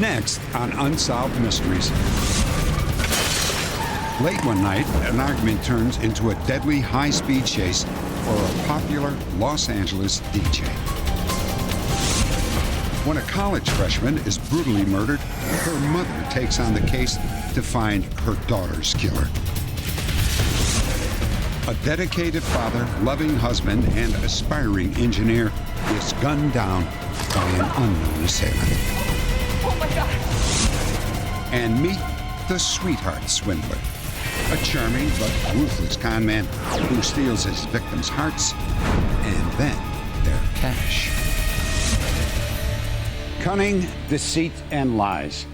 Next on Unsolved Mysteries. Late one night, an argument turns into a deadly high-speed chase for a popular Los Angeles DJ. When a college freshman is brutally murdered, her mother takes on the case to find her daughter's killer. A dedicated father, loving husband, and aspiring engineer is gunned down by an unknown assailant. Oh my God! And meet the sweetheart swindler, a charming but ruthless con man who steals his victims' hearts and then their cash. Cunning, deceit, and lies.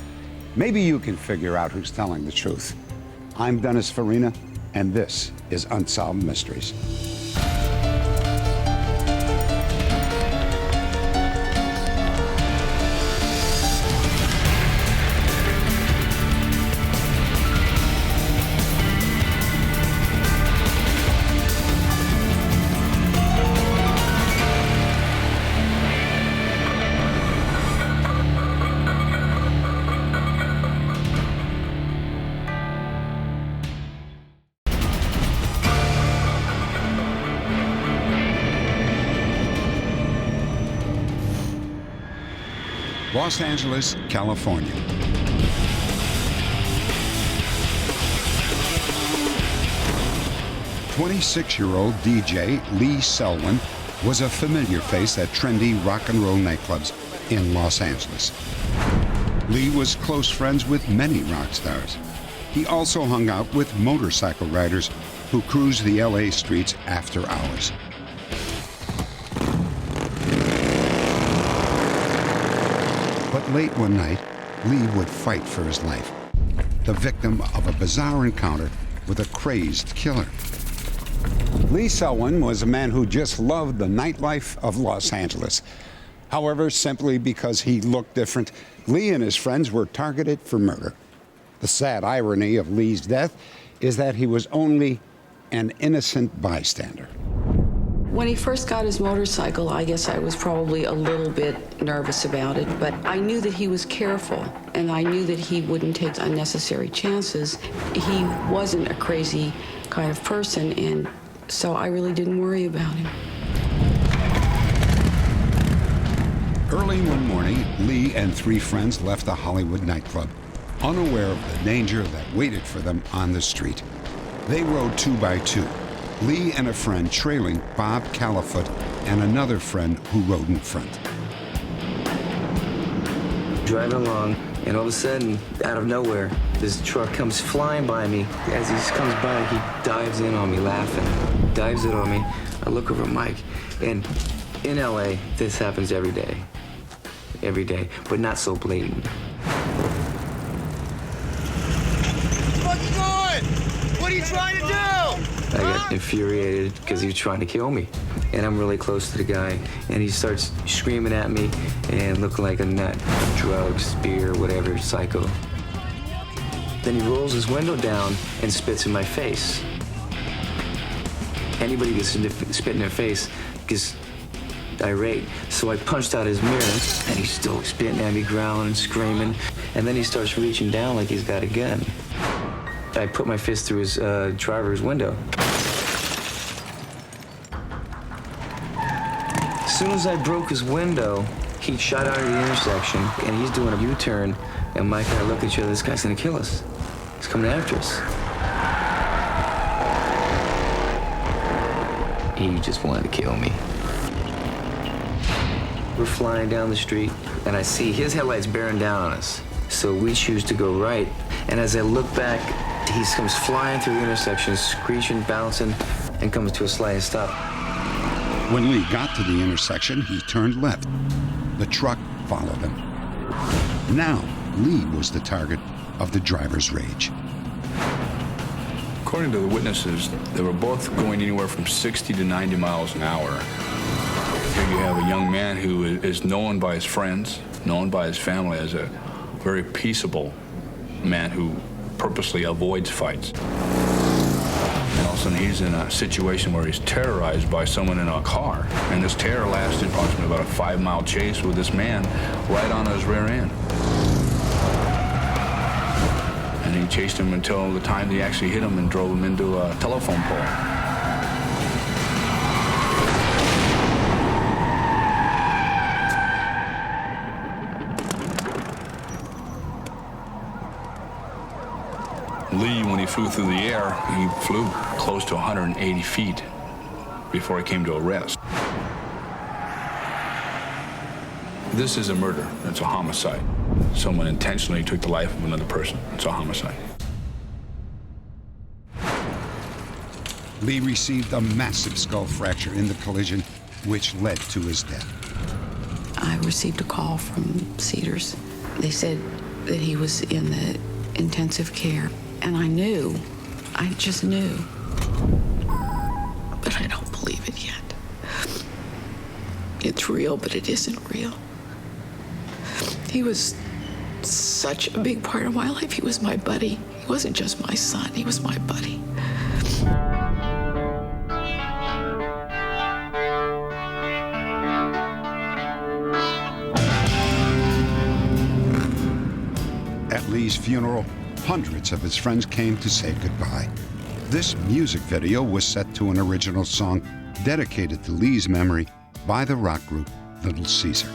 Maybe you can figure out who's telling the truth. I'm Dennis Farina, and this is Unsolved Mysteries. Los Angeles, California. "26-year-old DJ Lee Selwyn was a familiar face at trendy rock and roll nightclubs in Los Angeles. Lee was close friends with many rock stars. He also hung out with motorcycle riders who cruised the LA streets after hours. But late one night, Lee would fight for his life, the victim of a bizarre encounter with a crazed killer. Lee Selwyn was a man who just loved the nightlife of Los Angeles. However, simply because he looked different, Lee and his friends were targeted for murder. The sad irony of Lee's death is that he was only an innocent bystander. When he first got his motorcycle, I guess I was probably a little bit nervous about it, but I knew that he was careful, and I knew that he wouldn't take unnecessary chances. He wasn't a crazy kind of person, and so I really didn't worry about him. Early one morning, Lee and three friends left a Hollywood nightclub, unaware of the danger that waited for them on the street. They rode 2 by 2. Lee and a friend trailing Bob Califoot and another friend who rode in front. Driving along, and all of a sudden, out of nowhere, this truck comes flying by me. As he comes by, he dives in on me, laughing. Dives in on me. I look over at Mike, and in LA, this happens every day. Every day, but not so blatant. What are you doing? What are you trying to do? I got infuriated because he was trying to kill me. And I'm really close to the guy, and he starts screaming at me and looking like a nut. Drugs, beer, whatever, psycho. Then he rolls his window down and spits in my face. Anybody gets spit in their face gets irate. So I punched out his mirror, and he's still spitting at me, growling and screaming. And then he starts reaching down like he's got a gun. I put my fist through his driver's window. As soon as I broke his window, he shot out of the intersection, and he's doing a U-turn, and Mike and I look at each other, this guy's gonna kill us. He's coming after us. He just wanted to kill me. We're flying down the street, and I see his headlights bearing down on us. So we choose to go right, and as I look back, he comes flying through the intersection, screeching, bouncing, and comes to a sliding stop. When Lee got to the intersection, he turned left. The truck followed him. Now, Lee was the target of the driver's rage. According to the witnesses, they were both going anywhere from 60 to 90 miles an hour. Here you have a young man who is known by his friends, known by his family as a very peaceable man who purposely avoids fights. And all of a sudden he's in a situation where he's terrorized by someone in a car. And this terror lasted approximately about a 5-mile chase with this man right on his rear end. And he chased him until the time he actually hit him and drove him into a telephone pole. Lee, when he flew through the air, he flew close to 180 feet before he came to a rest. This is a murder. It's a homicide. Someone intentionally took the life of another person. It's a homicide. Lee received a massive skull fracture in the collision, which led to his death. I received a call from Cedars. They said that he was in the intensive care. And I knew, I just knew. But I don't believe it yet. It's real, but it isn't real. He was such a big part of my life. He was my buddy. He wasn't just my son, he was my buddy. At Lee's funeral, hundreds of his friends came to say goodbye. This music video was set to an original song dedicated to Lee's memory by the rock group Little Caesar.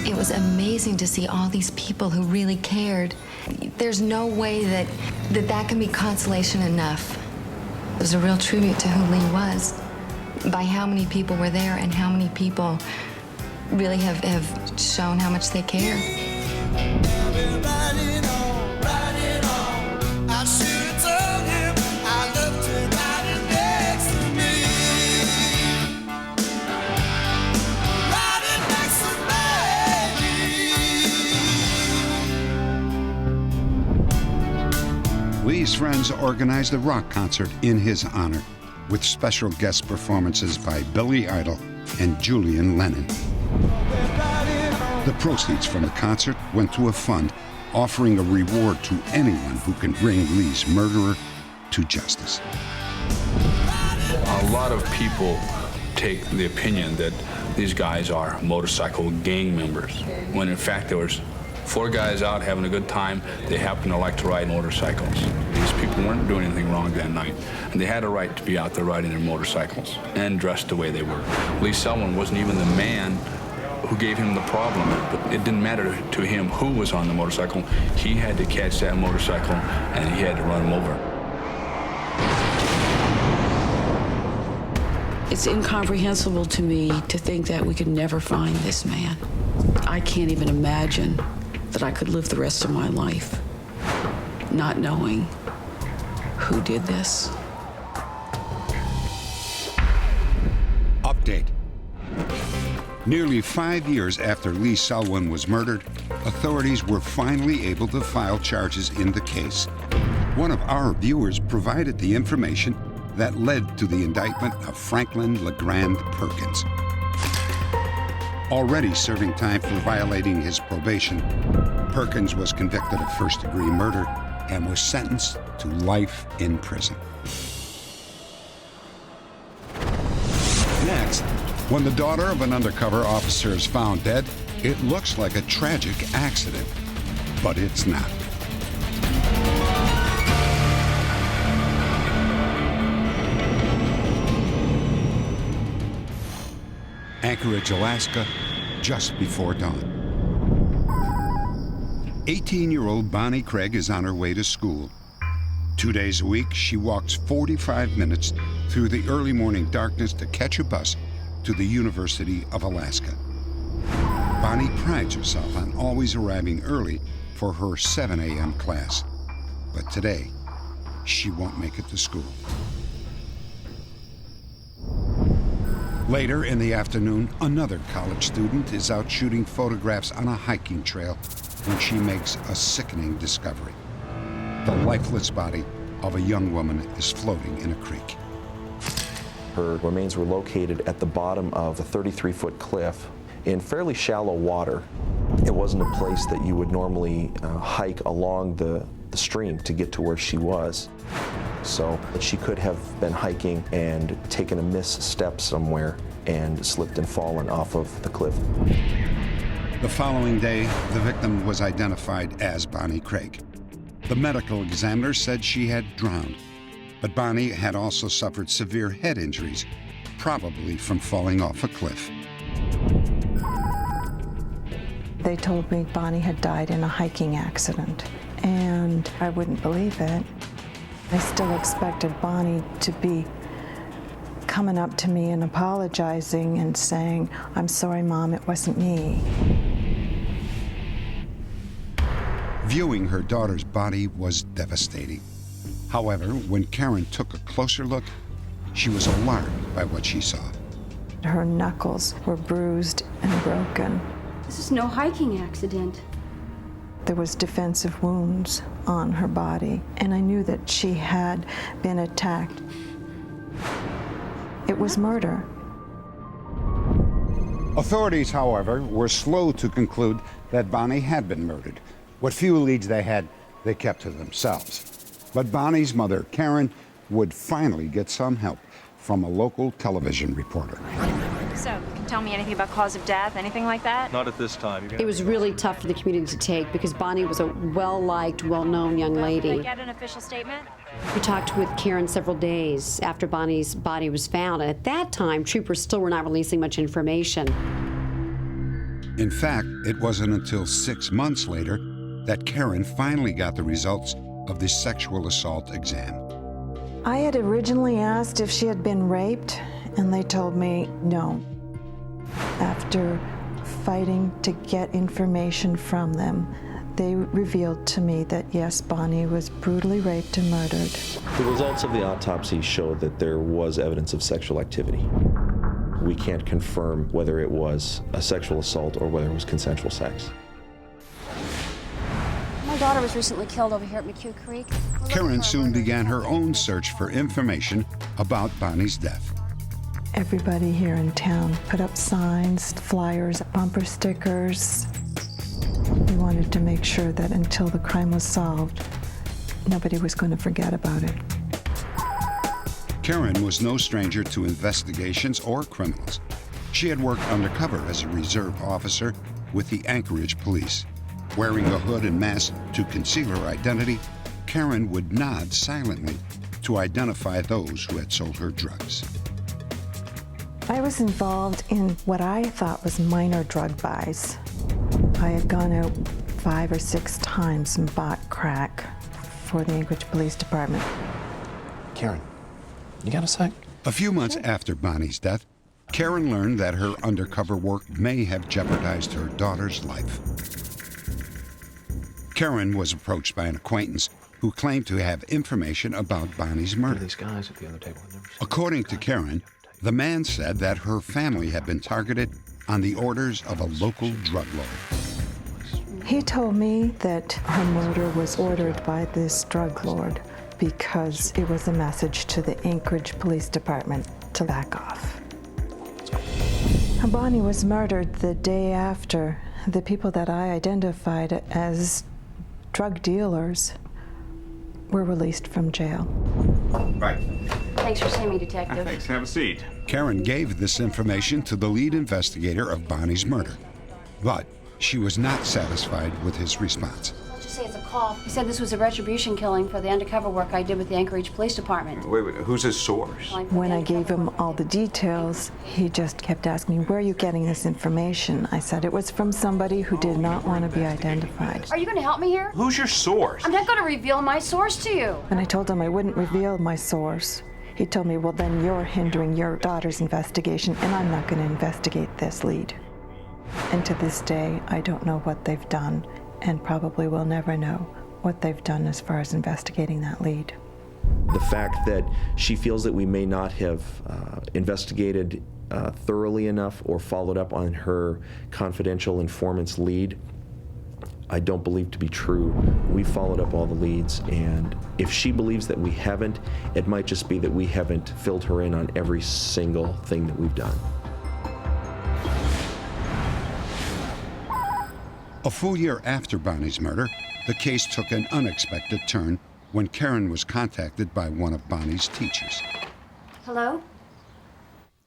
It was amazing to see all these people who really cared. There's no way that can be consolation enough. It was a real tribute to who Lee was, by how many people were there and how many people really have shown how much they care. Lee's friends organized a rock concert in his honor, with special guest performances by Billy Idol and Julian Lennon. The proceeds from the concert went to a fund offering a reward to anyone who can bring Lee's murderer to justice. A lot of people take the opinion that these guys are motorcycle gang members, when in fact there was 4 guys out having a good time. They happened to like to ride motorcycles. These people weren't doing anything wrong that night, and they had a right to be out there riding their motorcycles and dressed the way they were. Lee Selwyn wasn't even the man who gave him the problem, but it didn't matter to him who was on the motorcycle. He had to catch that motorcycle, and he had to run him over. It's incomprehensible to me to think that we could never find this man. I can't even imagine that I could live the rest of my life not knowing who did this. Update. Nearly 5 years after Lee Selwyn was murdered, authorities were finally able to file charges in the case. One of our viewers provided the information that led to the indictment of Franklin Legrand Perkins. Already serving time for violating his probation, Perkins was convicted of first-degree murder and was sentenced to life in prison. Next, when the daughter of an undercover officer is found dead, it looks like a tragic accident, but it's not. Anchorage, Alaska, just before dawn. 18-year-old Bonnie Craig is on her way to school. 2 days a week, she walks 45 minutes through the early morning darkness to catch a bus to the University of Alaska. Bonnie prides herself on always arriving early for her 7 a.m. class. But today, she won't make it to school. Later in the afternoon, another college student is out shooting photographs on a hiking trail when she makes a sickening discovery. The lifeless body of a young woman is floating in a creek. Her remains were located at the bottom of a 33-foot cliff in fairly shallow water. It wasn't a place that you would normally hike along the stream to get to where she was. So she could have been hiking and taken a misstep somewhere and slipped and fallen off of the cliff. The following day, the victim was identified as Bonnie Craig. The medical examiner said she had drowned, but Bonnie had also suffered severe head injuries, probably from falling off a cliff. They told me Bonnie had died in a hiking accident, and I wouldn't believe it. I still expected Bonnie to be coming up to me and apologizing and saying, "I'm sorry, Mom, it wasn't me." Viewing her daughter's body was devastating. However, when Karen took a closer look, she was alarmed by what she saw. Her knuckles were bruised and broken. This is no hiking accident. There was defensive wounds on her body, and I knew that she had been attacked. It was murder. Authorities, however, were slow to conclude that Bonnie had been murdered. What few leads they had, they kept to themselves. But Bonnie's mother, Karen, would finally get some help from a local television reporter. So, can you tell me anything about cause of death, anything like that? Not at this time. It was really tough for the community to take because Bonnie was a well-liked, well-known young lady. Did I get an official statement? We talked with Karen several days after Bonnie's body was found, and at that time, troopers still were not releasing much information. In fact, it wasn't until 6 months later that Karen finally got the results of the sexual assault exam. I had originally asked if she had been raped, and they told me no. After fighting to get information from them, they revealed to me that yes, Bonnie was brutally raped and murdered. The results of the autopsy showed that there was evidence of sexual activity. We can't confirm whether it was a sexual assault or whether it was consensual sex. My daughter was recently killed over here at McHugh Creek. Karen soon began her own search for information about Bonnie's death. Everybody here in town put up signs, flyers, bumper stickers. We wanted to make sure that until the crime was solved, nobody was going to forget about it. Karen was no stranger to investigations or criminals. She had worked undercover as a reserve officer with the Anchorage police. Wearing a hood and mask to conceal her identity, Karen would nod silently to identify those who had sold her drugs. I was involved in what I thought was minor drug buys. I had gone out 5 or 6 times and bought crack for the Anchorage Police Department. Karen, you got a sec? A few months after Bonnie's death, Karen learned that her undercover work may have jeopardized her daughter's life. Karen was approached by an acquaintance who claimed to have information about Bonnie's murder. These guys at the other table. According to Karen, the man said that her family had been targeted on the orders of a local drug lord. He told me that her murder was ordered by this drug lord because it was a message to the Anchorage Police Department to back off. Bonnie was murdered the day after the people that I identified as drug dealers were released from jail. Right. Thanks for seeing me, Detective. Thanks. Have a seat. Karen gave this information to the lead investigator of Bonnie's murder, but she was not satisfied with his response. Let's just say it's a call. He said this was a retribution killing for the undercover work I did with the Anchorage Police Department. Wait, who's his source? When I gave him all the details, he just kept asking me, "Where are you getting this information?" I said it was from somebody who did not want to be identified. Are you going to help me here? Who's your source? I'm not going to reveal my source to you. When I told him I wouldn't reveal my source, he told me, "Well, then you're hindering your daughter's investigation, and I'm not going to investigate this lead." And to this day, I don't know what they've done, and probably will never know what they've done as far as investigating that lead. The fact that she feels that we may not have investigated thoroughly enough or followed up on her confidential informant's lead, I don't believe to be true. We followed up all the leads, and if she believes that we haven't, it might just be that we haven't filled her in on every single thing that we've done. A full year after Bonnie's murder, the case took an unexpected turn when Karen was contacted by one of Bonnie's teachers. Hello?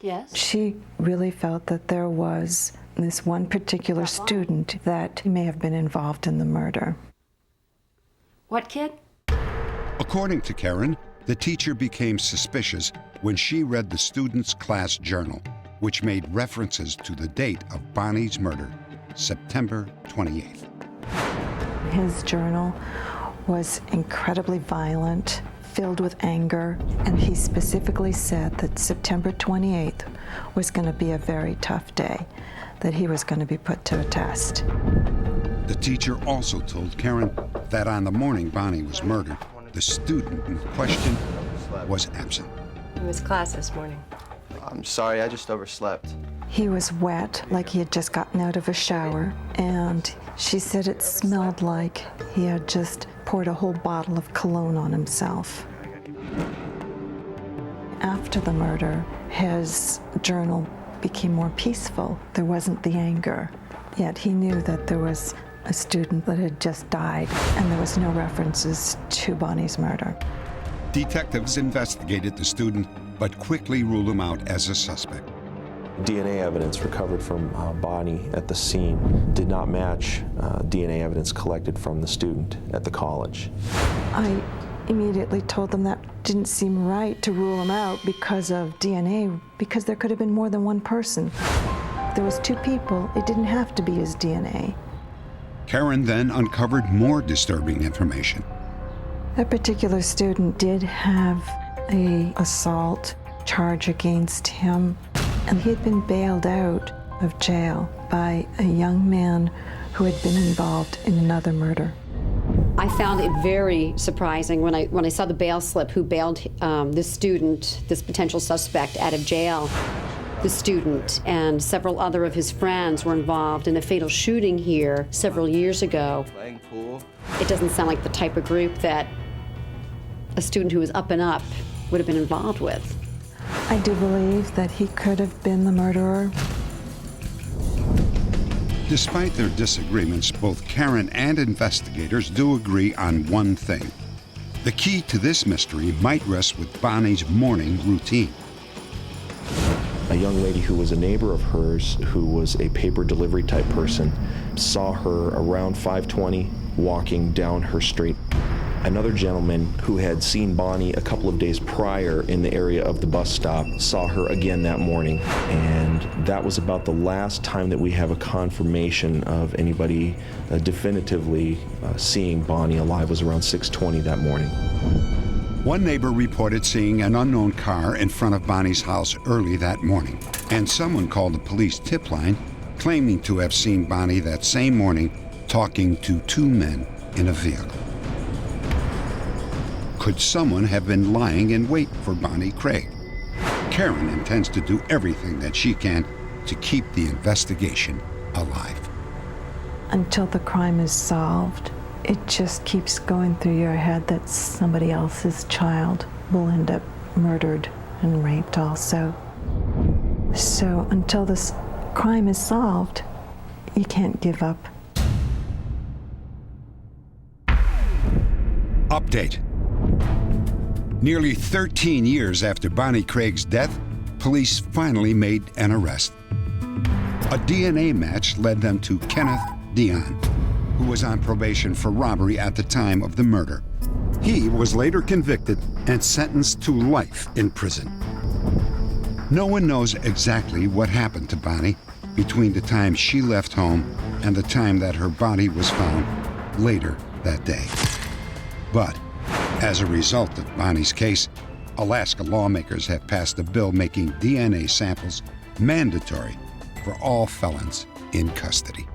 Yes? She really felt that there was this one particular student that may have been involved in the murder. What kid? According to Karen, the teacher became suspicious when she read the student's class journal, which made references to the date of Bonnie's murder, September 28th. His journal was incredibly violent, filled with anger, and he specifically said that September 28th was going to be a very tough day, that he was going to be put to a test. The teacher also told Karen that on the morning Bonnie was murdered, the student in question was absent. It was class this morning. I'm sorry, I just overslept. He was wet, like he had just gotten out of a shower, and she said it smelled like he had just poured a whole bottle of cologne on himself. After the murder, his journal became more peaceful. There wasn't the anger, yet he knew that there was a student that had just died, and there was no references to Bonnie's murder. Detectives investigated the student, but quickly ruled him out as a suspect. DNA evidence recovered from Bonnie at the scene did not match DNA evidence collected from the student at the college. I immediately told them that didn't seem right to rule him out because of DNA, because there could have been more than one person. If there was two people, it didn't have to be his DNA. Karen then uncovered more disturbing information. That particular student did have an assault charge against him, and he had been bailed out of jail by a young man who had been involved in another murder. I found it very surprising when I saw the bail slip who bailed this student, this potential suspect, out of jail. The student and several other of his friends were involved in a fatal shooting here several years ago. Playing pool. It doesn't sound like the type of group that a student who was up and up would have been involved with. I do believe that he could have been the murderer. Despite their disagreements, both Karen and investigators do agree on one thing. The key to this mystery might rest with Bonnie's morning routine. A young lady who was a neighbor of hers, who was a paper delivery type person, saw her around 5:20 walking down her street. Another gentleman who had seen Bonnie a couple of days prior in the area of the bus stop saw her again that morning, and that was about the last time that we have a confirmation of anybody definitively seeing Bonnie alive. Was around 6:20 that morning. One neighbor reported seeing an unknown car in front of Bonnie's house early that morning, and someone called the police tip line claiming to have seen Bonnie that same morning talking to two men in a vehicle. Could someone have been lying in wait for Bonnie Craig? Karen intends to do everything that she can to keep the investigation alive. Until the crime is solved, it just keeps going through your head that somebody else's child will end up murdered and raped also. So until this crime is solved, you can't give up. Update. Nearly 13 years after Bonnie Craig's death, police finally made an arrest. A DNA match led them to Kenneth Dion, who was on probation for robbery at the time of the murder. He was later convicted and sentenced to life in prison. No one knows exactly what happened to Bonnie between the time she left home and the time that her body was found later that day. But as a result of Bonnie's case, Alaska lawmakers have passed a bill making DNA samples mandatory for all felons in custody.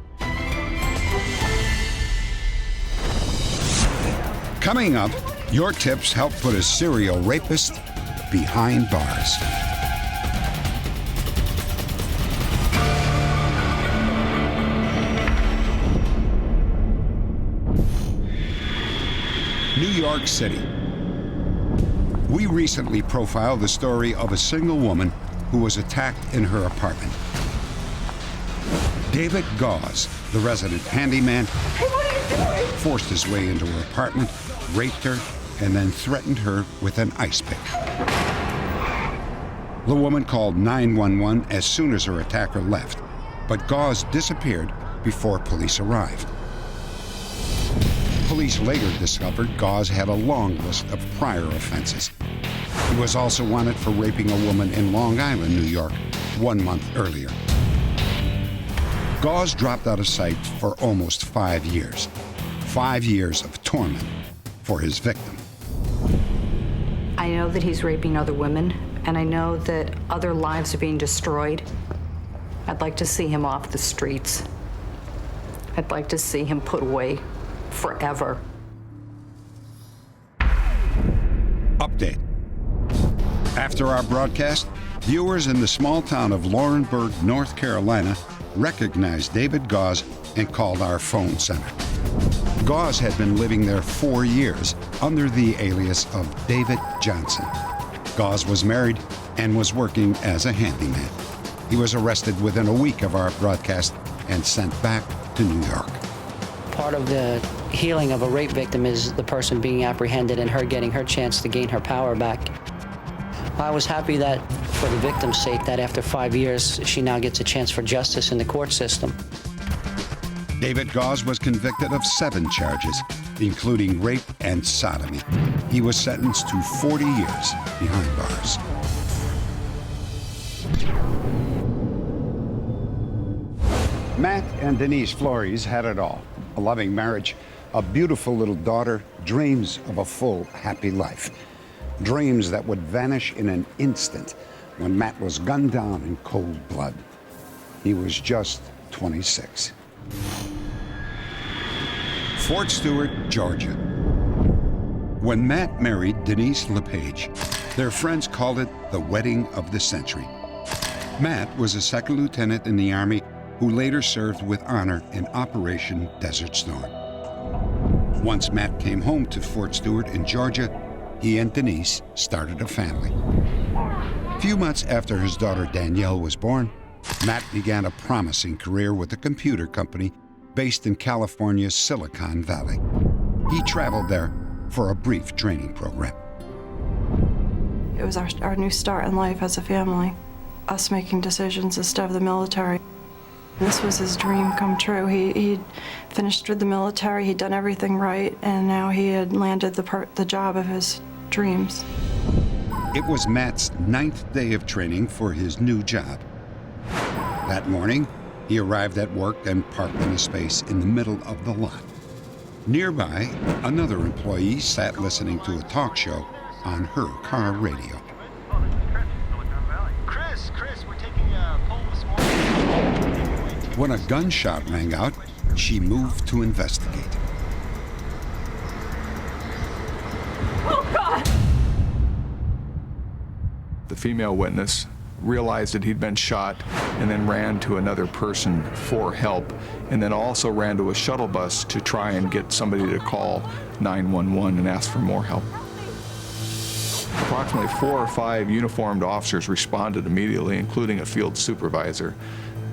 Coming up, your tips help put a serial rapist behind bars. New York City. We recently profiled the story of a single woman who was attacked in her apartment. David Gause, the resident handyman, forced his way into her apartment, raped her, and then threatened her with an ice pick. The woman called 911 as soon as her attacker left, but Gause disappeared before police arrived. Police later discovered Gause had a long list of prior offenses. He was also wanted for raping a woman in Long Island, New York, 1 month earlier. Gause dropped out of sight for almost 5 years. 5 years of torment for his victim. I know that he's raping other women, and I know that other lives are being destroyed. I'd like to see him off the streets. I'd like to see him put away forever. Update. After our broadcast, viewers in the small town of Laurinburg, North Carolina, recognized David Gause and called our phone center. Gause had been living there 4 years under the alias of David Johnson. Gause was married and was working as a handyman. He was arrested within a week of our broadcast and sent back to New York. Part of the healing of a rape victim is the person being apprehended and her getting her chance to gain her power back. I was happy that, for the victim's sake, that after 5 years, she now gets a chance for justice in the court system. David Gause was convicted of 7 charges, including rape and sodomy. He was sentenced to 40 years behind bars. Matt and Denise Flores had it all. A loving marriage, a beautiful little daughter, dreams of a full, happy life. Dreams that would vanish in an instant when Matt was gunned down in cold blood. He was just 26. Fort Stewart, Georgia. When Matt married Denise LePage, their friends called it the wedding of the century. Matt was a second lieutenant in the Army who later served with honor in Operation Desert Storm. Once Matt came home to Fort Stewart in Georgia, he and Denise started a family. A few months after his daughter Danielle was born, Matt began a promising career with a computer company based in California's Silicon Valley. He traveled there for a brief training program. It was our new start in life as a family, us making decisions instead of the military. This was his dream come true. He'd finished with the military, he'd done everything right, and now he had landed the job of his dreams. It was Matt's 9th day of training for his new job. That morning, he arrived at work and parked in a space in the middle of the lot. Nearby, another employee sat listening to a talk show on her car radio. Chris, we're taking a poll this morning. When a gunshot rang out, she moved to investigate. Oh, God! The female witness realized that he'd been shot and then ran to another person for help, and then also ran to a shuttle bus to try and get somebody to call 911 and ask for more help. Approximately 4 or 5 uniformed officers responded immediately, including a field supervisor.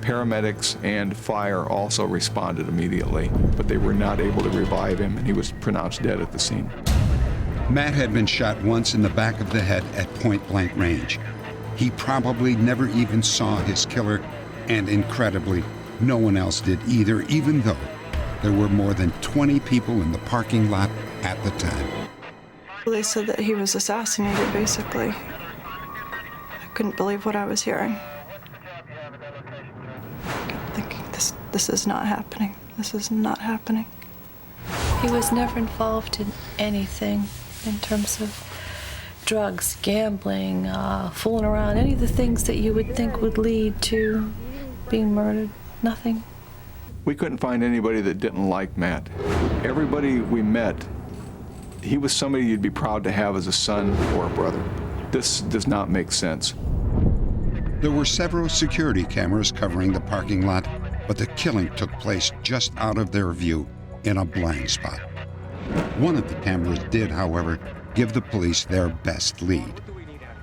Paramedics and fire also responded immediately, but they were not able to revive him, and he was pronounced dead at the scene. Matt had been shot once in the back of the head at point-blank range. He probably never even saw his killer, and incredibly, no one else did either, even though there were more than 20 people in the parking lot at the time. They said that he was assassinated, basically. I couldn't believe what I was hearing. I kept thinking, this is not happening. This is not happening. He was never involved in anything in terms of drugs, gambling, fooling around, any of the things that you would think would lead to being murdered. Nothing. We couldn't find anybody that didn't like Matt. Everybody we met, he was somebody you'd be proud to have as a son or a brother. This does not make sense. There were several security cameras covering the parking lot, but the killing took place just out of their view in a blind spot. One of the cameras did, however, give the police their best lead.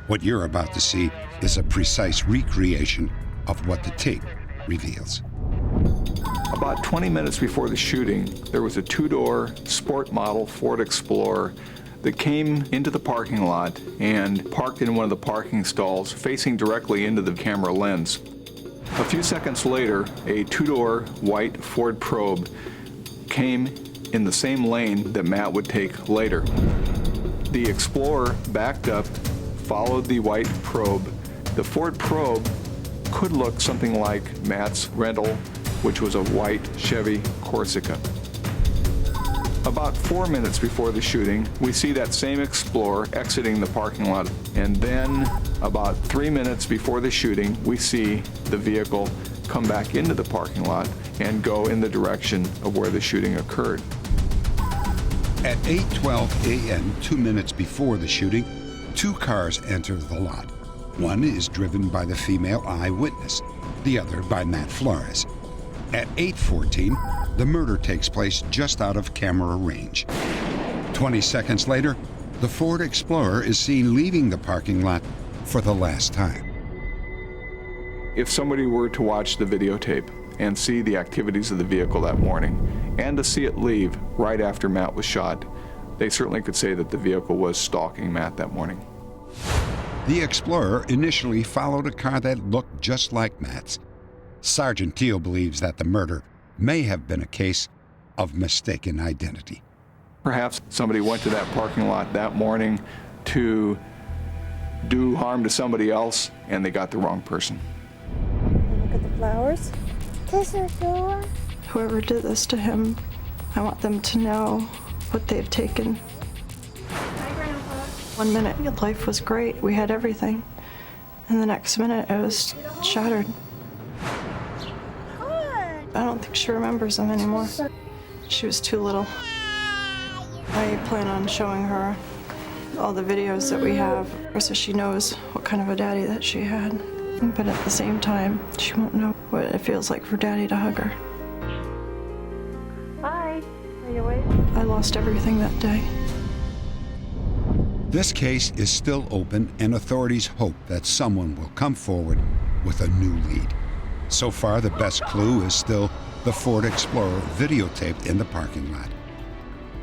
What you're about to see is a precise recreation of what the tape reveals. About 20 minutes before the shooting, there was a 2-door sport model Ford Explorer that came into the parking lot and parked in one of the parking stalls facing directly into the camera lens. A few seconds later, a two-door white Ford Probe came in the same lane that Matt would take later. The Explorer backed up, followed the white Probe. The Ford Probe could look something like Matt's rental, which was a white Chevy Corsica. About 4 minutes before the shooting, we see that same Explorer exiting the parking lot. And then, about 3 minutes before the shooting, we see the vehicle come back into the parking lot and go in the direction of where the shooting occurred. At 8:12 a.m., 2 minutes before the shooting, 2 cars enter the lot. One is driven by the female eyewitness, the other by Matt Flores. At 8:14, the murder takes place just out of camera range. 20 seconds later, the Ford Explorer is seen leaving the parking lot for the last time. If somebody were to watch the videotape and see the activities of the vehicle that morning, and to see it leave right after Matt was shot, they certainly could say that the vehicle was stalking Matt that morning. The Explorer initially followed a car that looked just like Matt's. Sergeant Teal believes that the murder may have been a case of mistaken identity. Perhaps somebody went to that parking lot that morning to do harm to somebody else, and they got the wrong person. Look at the flowers. Whoever did this to him, I want them to know what they've taken. Hi, Grandpa. 1 minute, your life was great. We had everything. And the next minute, it was shattered. I don't think she remembers them anymore. She was too little. I plan on showing her all the videos that we have so she knows what kind of a daddy that she had. But at the same time, she won't know what it feels like for daddy to hug her. Hi. Are you awake? I lost everything that day. This case is still open, and authorities hope that someone will come forward with a new lead. So far, the best clue is still the Ford Explorer videotaped in the parking lot.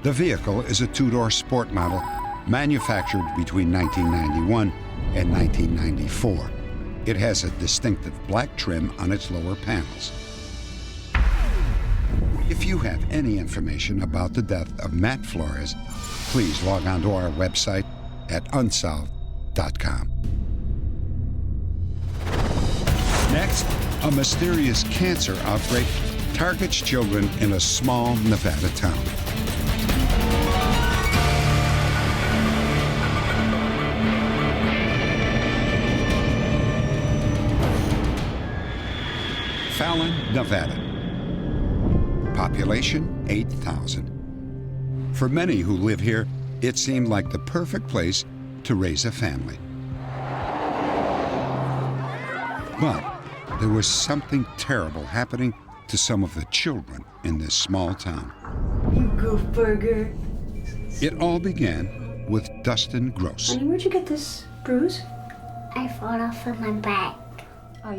The vehicle is a 2-door sport model manufactured between 1991 and 1994. It has a distinctive black trim on its lower panels. If you have any information about the death of Matt Flores, please log on to our website at unsolved.com. Next, a mysterious cancer outbreak targets children in a small Nevada town. Fallon, Nevada. Population 8,000. For many who live here, it seemed like the perfect place to raise a family. But there was something terrible happening to some of the children in this small town. You goof burger. It all began with Dustin Gross. Honey, where'd you get this bruise? I fall off of my back.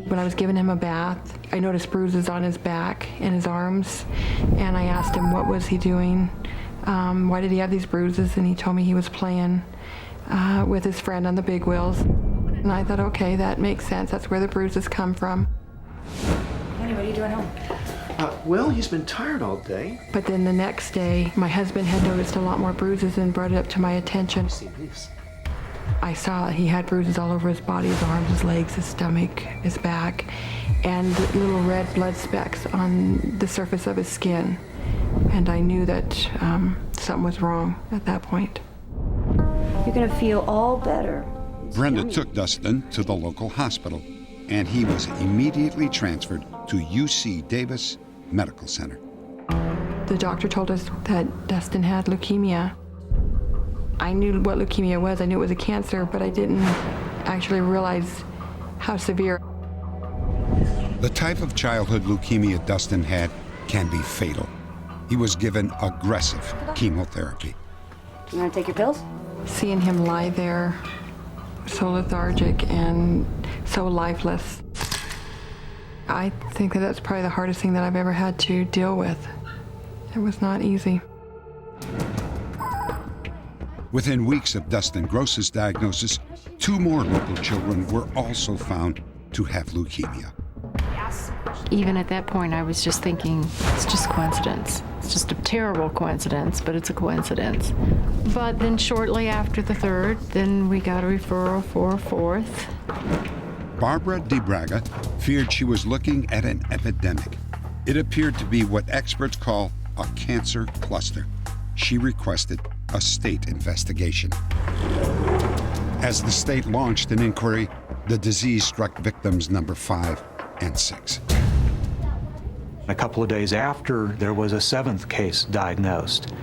When I was giving him a bath, I noticed bruises on his back and his arms, and I asked him what was he doing, why did he have these bruises, and he told me he was playing with his friend on the big wheels. And I thought, okay, that makes sense. That's where the bruises come from. Honey, what are you doing home? Well, he's been tired all day. But then the next day, my husband had noticed a lot more bruises and brought it up to my attention. I saw he had bruises all over his body, his arms, his legs, his stomach, his back, and little red blood specks on the surface of his skin. And I knew that something was wrong at that point. You're gonna feel all better. Brenda took Dustin to the local hospital, and he was immediately transferred to UC Davis Medical Center. The doctor told us that Dustin had leukemia. I knew what leukemia was. I knew it was a cancer, but I didn't actually realize how severe. The type of childhood leukemia Dustin had can be fatal. He was given aggressive chemotherapy. You wanna take your pills? Seeing him lie there, so lethargic and so lifeless, I think that that's probably the hardest thing that I've ever had to deal with. It was not easy. Within weeks of Dustin Gross's diagnosis, 2 more local children were also found to have leukemia. Even at that point, I was just thinking, it's just coincidence. It's just a terrible coincidence, but it's a coincidence. But then shortly after the 3rd, then we got a referral for a 4th. Barbara DeBraga feared she was looking at an epidemic. It appeared to be what experts call a cancer cluster. She requested a state investigation. As the state launched an inquiry, the disease struck victims number 5 and 6. A couple of days after, there was a 7th case diagnosed.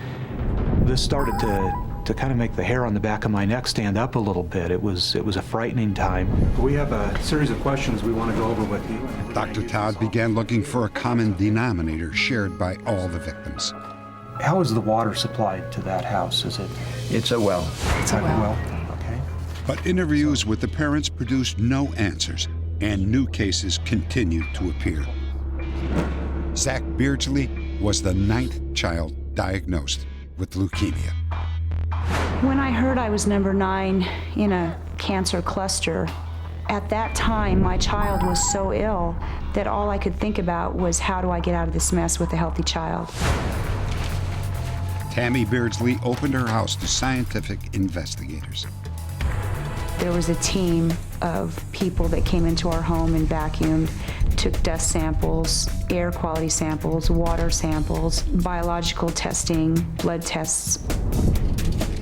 This started to kind of make the hair on the back of my neck stand up a little bit. It was a frightening time. We have a series of questions we want to go over with you. Dr. Todd began looking for a common denominator shared by all the victims. How is the water supplied to that house? It's a well. It's a well. Okay. But interviews with the parents produced no answers, and new cases continued to appear. Zach Beardsley was the 9th child diagnosed with leukemia. When I heard I was number 9 in a cancer cluster, at that time my child was so ill that all I could think about was how do I get out of this mess with a healthy child. Tammy Beardsley opened her house to scientific investigators. There was a team of people that came into our home and vacuumed, took dust samples, air quality samples, water samples, biological testing, blood tests.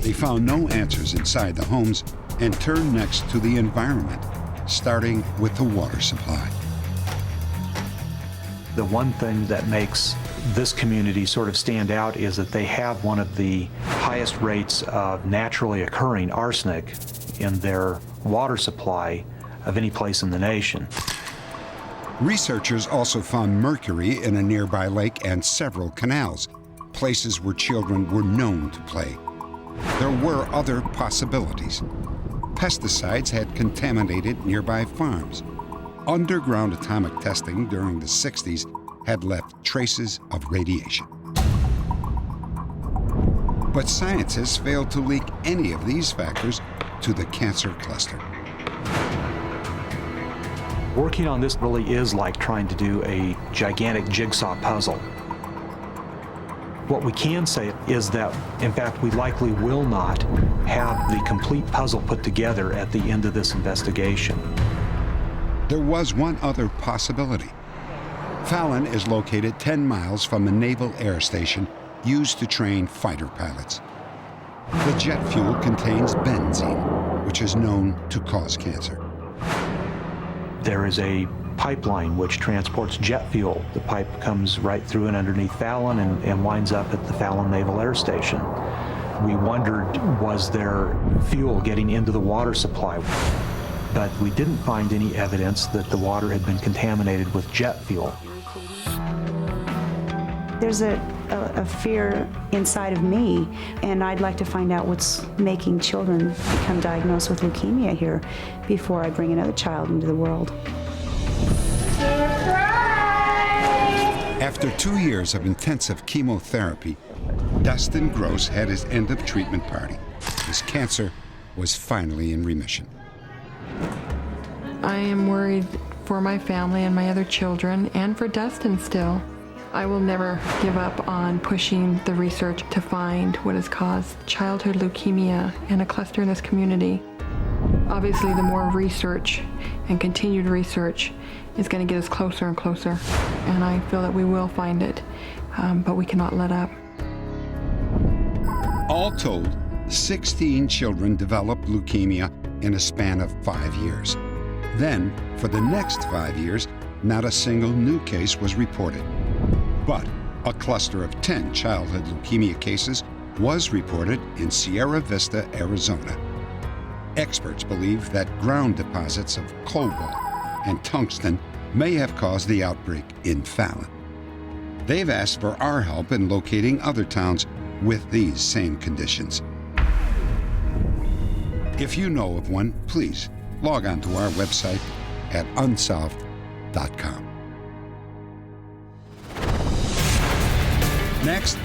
They found no answers inside the homes and turned next to the environment, starting with the water supply. The one thing that makes this community sort of stand out is that they have one of the highest rates of naturally occurring arsenic in their water supply of any place in the nation. Researchers also found mercury in a nearby lake and several canals, places where children were known to play. There were other possibilities. Pesticides had contaminated nearby farms. Underground atomic testing during the 60s had left traces of radiation. But scientists failed to link any of these factors to the cancer cluster. Working on this really is like trying to do a gigantic jigsaw puzzle. What we can say is that, in fact, we likely will not have the complete puzzle put together at the end of this investigation. There was one other possibility. Fallon is located 10 miles from a naval air station used to train fighter pilots. The jet fuel contains benzene, which is known to cause cancer. There is a pipeline which transports jet fuel. The pipe comes right through and underneath Fallon and winds up at the Fallon Naval Air Station. We wondered, was there fuel getting into the water supply? But we didn't find any evidence that the water had been contaminated with jet fuel. There's a fear inside of me, and I'd like to find out what's making children become diagnosed with leukemia here before I bring another child into the world. After 2 years of intensive chemotherapy, Dustin Gross had his end of treatment party. His cancer was finally in remission. I am worried for my family and my other children, and for Dustin still. I will never give up on pushing the research to find what has caused childhood leukemia and a cluster in this community. Obviously, the more research and continued research is going to get us closer and closer, and I feel that we will find it, but we cannot let up. All told, 16 children developed leukemia in a span of 5 years. Then, for the next 5 years, not a single new case was reported. But a cluster of 10 childhood leukemia cases was reported in Sierra Vista, Arizona. Experts believe that ground deposits of cobalt and tungsten may have caused the outbreak in Fallon. They've asked for our help in locating other towns with these same conditions. If you know of one, please log on to our website at unsolved.com. Next,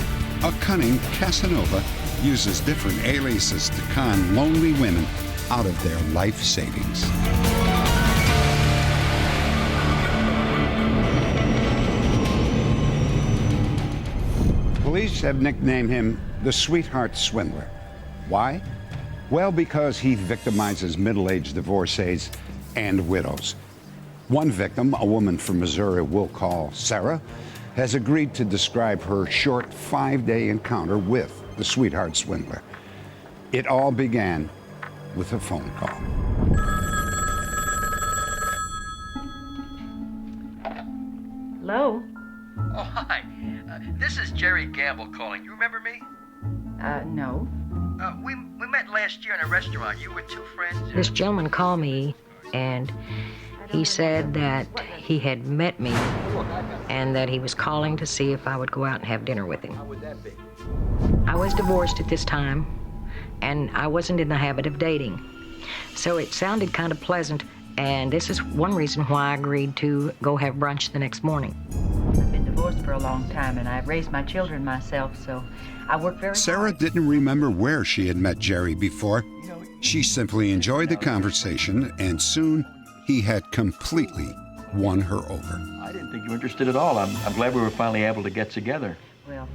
a cunning Casanova uses different aliases to con lonely women out of their life savings. Police have nicknamed him the Sweetheart Swindler. Why? Well, because he victimizes middle-aged divorcees and widows. One victim, a woman from Missouri we'll call Sarah, has agreed to describe her short 5-day encounter with the Sweetheart Swindler. It all began with a phone call. Hello? Oh, hi. This is Jerry Gamble calling. You remember me? No. We met last year in a restaurant. You were two friends. This gentleman called me, and he said that he had met me and that he was calling to see if I would go out and have dinner with him. I was divorced at this time, and I wasn't in the habit of dating. So it sounded kind of pleasant, and this is one reason why I agreed to go have brunch the next morning. I've been divorced for a long time, and I've raised my children myself, so I work very hard. Sarah didn't remember where she had met Jerry before. She simply enjoyed the conversation, and soon he had completely won her over. I didn't think you were interested at all. I'm glad we were finally able to get together. Well,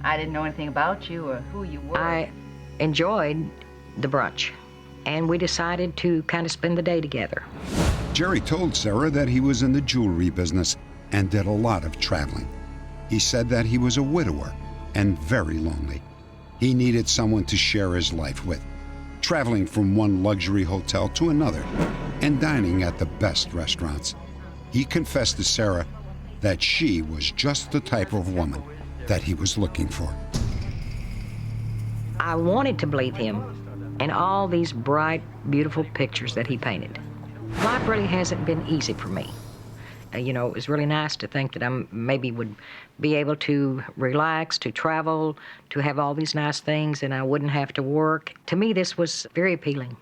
I didn't know anything about you or who you were. I enjoyed the brunch, and we decided to kind of spend the day together. Jerry told Sarah that he was in the jewelry business and did a lot of traveling. He said that he was a widower and very lonely. He needed someone to share his life with, traveling from one luxury hotel to another and dining at the best restaurants. He confessed to Sarah that she was just the type of woman that he was looking for. I wanted to believe him and all these bright, beautiful pictures that he painted. Life really hasn't been easy for me. It was really nice to think that I maybe would be able to relax, to travel, to have all these nice things, and I wouldn't have to work. To me, this was very appealing.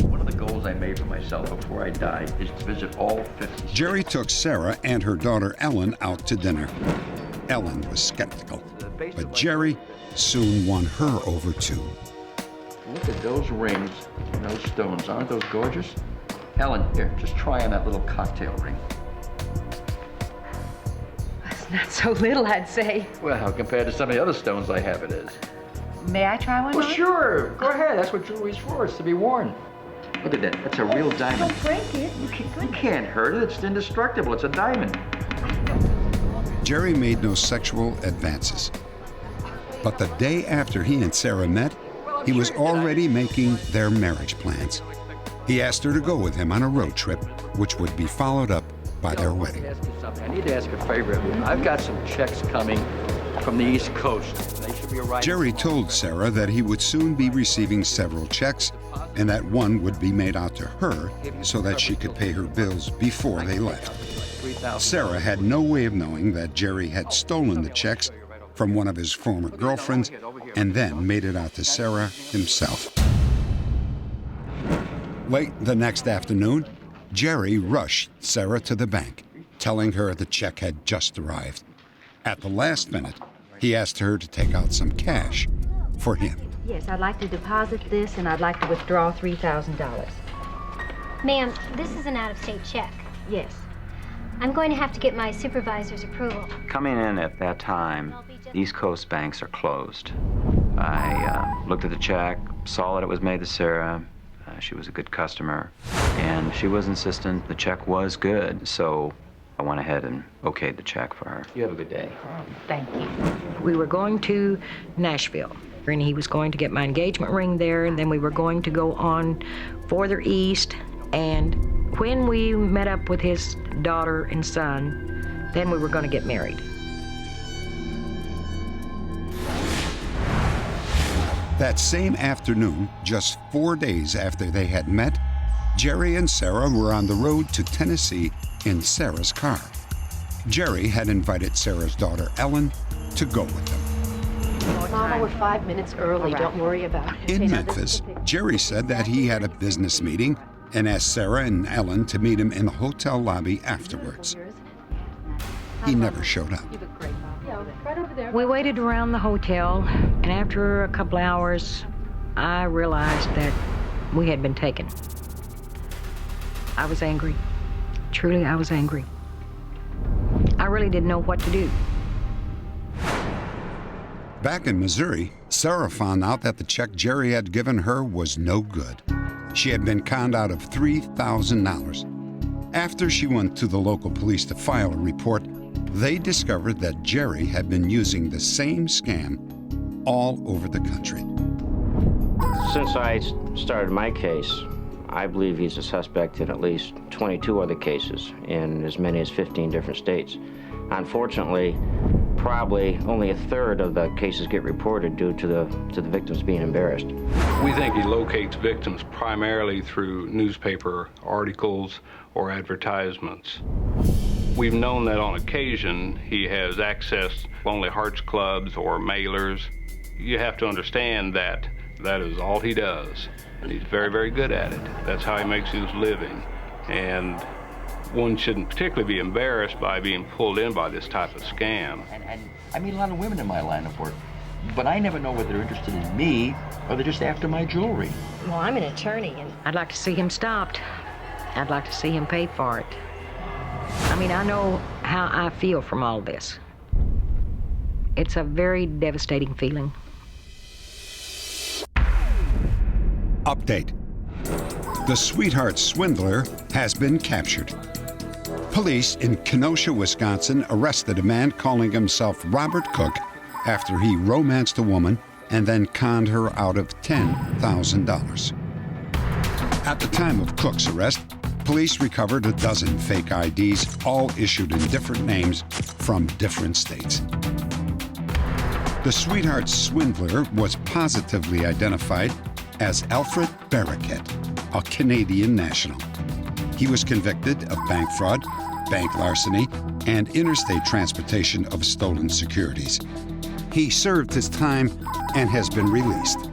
One of the goals I made for myself before I died is to visit all 50 states. Jerry took Sarah and her daughter Ellen out to dinner. Ellen was skeptical, but Jerry soon won her over too. Look at those rings and those stones. Aren't those gorgeous? Ellen, here, just try on that little cocktail ring. It's not so little, I'd say. Well, compared to some of the other stones I have, it is. May I try one? Well, sure. Go ahead. That's what jewelry's for. It's to be worn. Look at that. That's a real diamond. Don't break it. You can't hurt it. It's indestructible. It's a diamond. Jerry made no sexual advances. But the day after he and Sarah met, he was already making their marriage plans. He asked her to go with him on a road trip, which would be followed up by their wedding. I need to ask a favor of you. I've got some checks coming from the East Coast. They should be arriving. Jerry told Sarah that he would soon be receiving several checks and that one would be made out to her so that she could pay her bills before they left. Sarah had no way of knowing that Jerry had stolen the checks from one of his former girlfriends and then made it out to Sarah himself. Late the next afternoon, Jerry rushed Sarah to the bank, telling her the check had just arrived. At the last minute, he asked her to take out some cash for him. Yes, I'd like to deposit this, and I'd like to withdraw $3,000. Ma'am, this is an out-of-state check. Yes. I'm going to have to get my supervisor's approval. Coming in at that time, East Coast banks are closed. I looked at the check, saw that it was made to Sarah. She was a good customer, and she was insistent the check was good, so I went ahead and okayed the check for her. You have a good day. Thank you. We were going to Nashville, and he was going to get my engagement ring there, and then we were going to go on further east, and when we met up with his daughter and son, then we were going to get married. That same afternoon, just 4 days after they had met, Jerry and Sarah were on the road to Tennessee in Sarah's car. Jerry had invited Sarah's daughter Ellen to go with them. Mama, we're 5 minutes early. Don't worry about it. In Memphis, Jerry said that he had a business meeting and asked Sarah and Ellen to meet him in the hotel lobby afterwards. He never showed up. Yeah, right over We waited around the hotel, and after a couple hours, I realized that we had been taken. I was angry. Truly, I was angry. I really didn't know what to do. Back in Missouri, Sarah found out that the check Jerry had given her was no good. She had been conned out of $3,000. After she went to the local police to file a report, they discovered that Jerry had been using the same scam all over the country. Since I started my case, I believe he's a suspect in at least 22 other cases in as many as 15 different states. Unfortunately, probably only a third of the cases get reported due to the victims being embarrassed. We think he locates victims primarily through newspaper articles or advertisements. We've known that on occasion he has accessed Lonely Hearts Clubs or mailers. You have to understand that that is all he does. And he's very, very good at it. That's how he makes his living. And one shouldn't particularly be embarrassed by being pulled in by this type of scam. And I meet a lot of women in my line of work, but I never know whether they're interested in me or they're just after my jewelry. Well, I'm an attorney, and I'd like to see him stopped. I'd like to see him pay for it. I mean, I know how I feel from all this. It's a very devastating feeling. Update. The Sweetheart Swindler has been captured. Police in Kenosha, Wisconsin arrested a man calling himself Robert Cook after he romanced a woman and then conned her out of $10,000. At the time of Cook's arrest, police recovered a dozen fake IDs, all issued in different names from different states. The Sweetheart Swindler was positively identified as Alfred Barraquet, a Canadian national. He was convicted of bank fraud, bank larceny, and interstate transportation of stolen securities. He served his time and has been released.